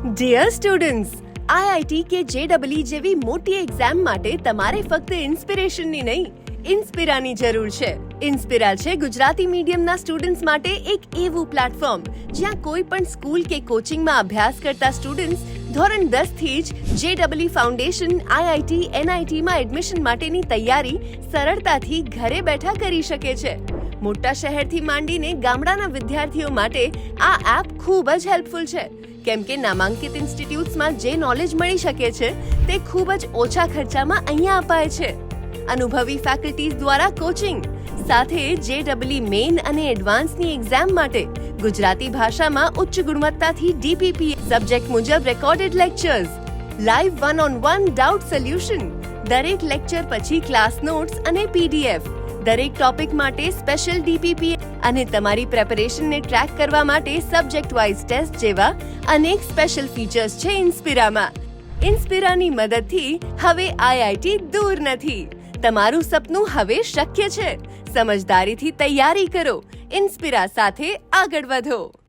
Dear students, IIT કે જેડબલઈ જેવી મોટી એક્ઝામ માટે તમારે ફક્ત ઇન્સ્પિરેશનની નહીં, ઇન્સ્પિરાની જરૂર છે. ઇન્સ્પિરા છે ગુજરાતી મીડિયમના સ્ટુડન્ટ્સ માટે એક એવું પ્લેટફોર્મ જ્યાં કોઈ પણ સ્કૂલ કે કોચિંગમાં અભ્યાસ કરતા સ્ટુડન્ટ્સ ધોરણ 10 થી જ જેડબલઈ ફાઉન્ડેશન, આઈઆઈટી, એનઆઈટીમાં એડમિશન માટેની તૈયારી સરળતાથી ઘરે બેઠા કરી શકે છે. મોટા શહેરથી માંડીને ગામડાના વિદ્યાર્થીઓ માટે આ એપ ખૂબ જ હેલ્પફુલ છે, કેમ કે નામાંકિત ઇન્સ્ટિટ્યૂટ્સમાં જે નોલેજ મળી શકે છે તે ખૂબ જ ઓછા ખર્ચામાં અહીંયા અપાય છે. અનુભવી ફેકલ્ટીઝ દ્વારા કોચિંગ સાથે જેડબલઈ મેઇન અને એડવાન્સની એક્ઝામ માટે ગુજરાતી ભાષામાં ઉચ્ચ ગુણવત્તાથી ડીપીપી સબ્જેક્ટ મુજબ recorded lectures, live one-on-one doubt solution, દરેક લેક્ચર પછી ક્લાસ નોટ્સ અને પીડીએફ, દરેક ટોપિક માટે સ્પેશિયલ ડીપીપી અને તમારી પ્રેપરેશનને ટ્રેક કરવા માટે સબ્જેક્ટ વાઇઝ ટેસ્ટ જેવા અનેક સ્પેશિયલ ફીચર્સ છે ઇન્સ્પિરામાં. ઇન્સ્પિરાની મદદથી હવે આઈઆઈટી દૂર નથી. તમારું સપનું હવે શક્ય છે. સમજદારીથી તૈયારી કરો. ઇન્સ્પિરા સાથે આગળ વધો.